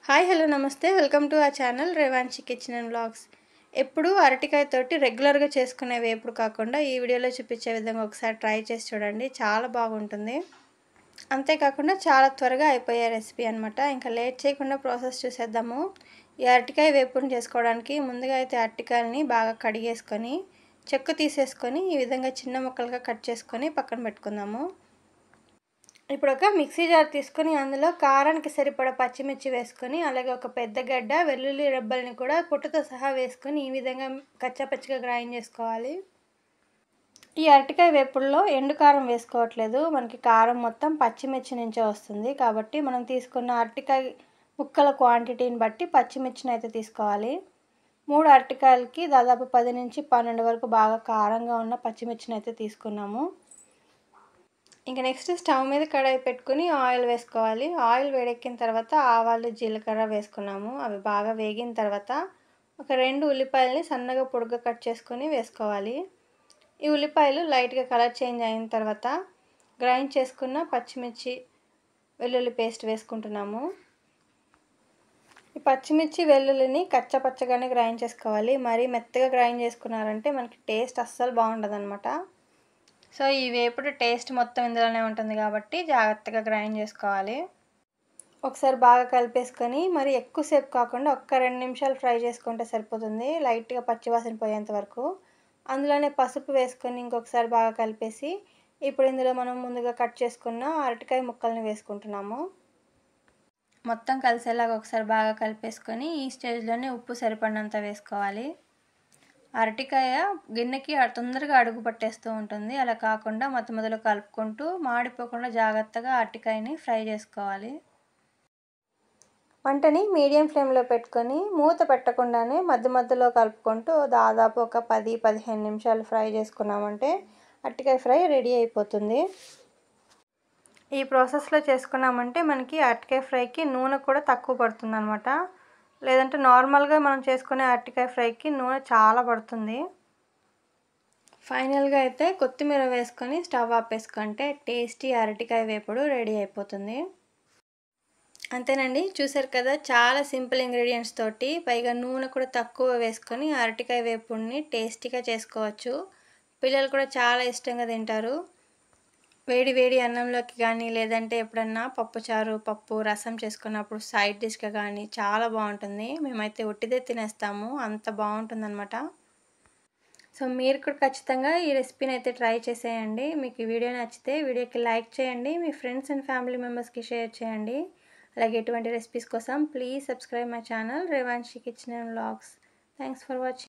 Hi hello నమస్తే welcome to our channel Revanshi kitchen and vlogs. ఎప్పుడు అరటికాయతోటి రెగ్యులర్గా చేసుకునే వేపుడు కాకుండా ఈ వీడియోలో చూపించే విధంగా ఒకసారి ట్రై చేసి చూడండి, చాలా బాగుంటుంది. అంతేకాకుండా చాలా త్వరగా అయిపోయే రెసిపీ అనమాట. ఇంకా లేట్ చేయకుండా ప్రాసెస్ చూసేద్దాము. ఈ అరటికాయ వేపుడుని చేసుకోవడానికి ముందుగా అయితే అరటికాయలని బాగా కడిగేసుకొని చెక్కు తీసేసుకొని ఈ విధంగా చిన్న ముక్కలుగా కట్ చేసుకొని పక్కన పెట్టుకుందాము. ఇప్పుడు ఒక మిక్సీ జార్ తీసుకొని అందులో కారానికి సరిపడా పచ్చిమిర్చి వేసుకొని అలాగే ఒక పెద్ద గడ్డ వెల్లుల్లి రెబ్బల్ని కూడా పొట్టుతో సహా వేసుకొని ఈ విధంగా కచ్చాపచ్చిగా గ్రైండ్ చేసుకోవాలి. ఈ అరటికాయ వేపుడులో ఎండు కారం వేసుకోవట్లేదు, మనకి కారం మొత్తం పచ్చిమిర్చి నుంచే వస్తుంది. కాబట్టి మనం తీసుకున్న అరటికాయ ముక్కల క్వాంటిటీని బట్టి పచ్చిమిర్చిని అయితే తీసుకోవాలి. 3 అరటికాయలకి దాదాపు 10 నుంచి 12 వరకు బాగా కారంగా ఉన్న పచ్చిమిర్చిని అయితే తీసుకున్నాము. ఇంకా నెక్స్ట్ స్టవ్ మీద కడాయి పెట్టుకుని ఆయిల్ వేసుకోవాలి. ఆయిల్ వేడెక్కిన తర్వాత ఆవాలు జీలకర్ర వేసుకున్నాము. అవి బాగా వేగిన తర్వాత ఒక 2 ఉల్లిపాయలని సన్నగా పొడుగ్గా కట్ చేసుకొని వేసుకోవాలి. ఈ ఉల్లిపాయలు లైట్గా కలర్ చేంజ్ అయిన తర్వాత గ్రైండ్ చేసుకున్న పచ్చిమిర్చి వెల్లుల్లి పేస్ట్ వేసుకుంటున్నాము. ఈ పచ్చిమిర్చి వెల్లుల్లిని కచ్చపచ్చగానే గ్రైండ్ చేసుకోవాలి. మరీ మెత్తగా గ్రైండ్ చేసుకున్నారంటే మనకి టేస్ట్ అస్సలు బాగుండదు అనమాట. సో ఈ వేపుడు టేస్ట్ మొత్తం ఇందులోనే ఉంటుంది కాబట్టి జాగ్రత్తగా గ్రైండ్ చేసుకోవాలి. ఒకసారి బాగా కలిపేసుకొని మరి ఎక్కువసేపు కాకుండా ఒక్క 2 నిమిషాలు ఫ్రై చేసుకుంటే సరిపోతుంది, లైట్గా పచ్చివాసన పోయేంత వరకు. అందులోనే పసుపు వేసుకొని ఇంకొకసారి బాగా కలిపేసి ఇప్పుడు ఇందులో మనం ముందుగా కట్ చేసుకున్న అరటికాయ ముక్కల్ని వేసుకుంటున్నాము. మొత్తం కలిసేలాగా ఒకసారి బాగా కలిపేసుకొని ఈ స్టేజ్లోనే ఉప్పు సరిపడినంత వేసుకోవాలి. అరటికాయ గిన్నెకి తొందరగా అడుగు పట్టేస్తూ ఉంటుంది, అలా కాకుండా మొదలు కలుపుకుంటూ మాడిపోకుండా జాగ్రత్తగా అరటికాయని ఫ్రై చేసుకోవాలి. మంటని మీడియం ఫ్లేమ్లో పెట్టుకొని మూత పెట్టకుండానే మధ్యలో కలుపుకుంటూ దాదాపు ఒక 10-15 నిమిషాలు ఫ్రై చేసుకున్నామంటే అరటికాయ ఫ్రై రెడీ అయిపోతుంది. ఈ ప్రాసెస్లో చేసుకున్నామంటే మనకి అరటికాయ ఫ్రైకి నూనె కూడా తక్కువ పడుతుంది అనమాట. లేదంటే నార్మల్గా మనం చేసుకునే అరటికాయ ఫ్రైకి నూనె చాలా పడుతుంది. ఫైనల్గా అయితే కొత్తిమీర వేసుకొని స్టవ్ ఆపేసుకుంటే టేస్టీ అరటికాయ వేపుడు రెడీ అయిపోతుంది. అంతేనండి, చూసారు కదా, చాలా సింపుల్ ఇంగ్రీడియంట్స్ తోటి పైగా నూనె కూడా తక్కువ వేసుకొని అరటికాయ వేపుడిని టేస్టీగా చేసుకోవచ్చు. పిల్లలు కూడా చాలా ఇష్టంగా తింటారు. వేడి వేడి అన్నంలోకి కానీ లేదంటే ఎప్పుడన్నా పప్పుచారు పప్పు రసం చేసుకున్నప్పుడు సైడ్ డిష్గా కానీ చాలా బాగుంటుంది. మేమైతే ఒట్టిదే తినేస్తాము, అంత బాగుంటుందన్నమాట. సో మీరు కూడా ఖచ్చితంగా ఈ రెసిపీని అయితే ట్రై చేసేయండి. మీకు ఈ వీడియో నచ్చితే వీడియోకి లైక్ చేయండి, మీ ఫ్రెండ్స్ అండ్ ఫ్యామిలీ మెంబర్స్కి షేర్ చేయండి. అలాగే ఎటువంటి రెసిపీస్ కోసం please subscribe my channel Revanshi kitchen and vlogs. Thanks for watching.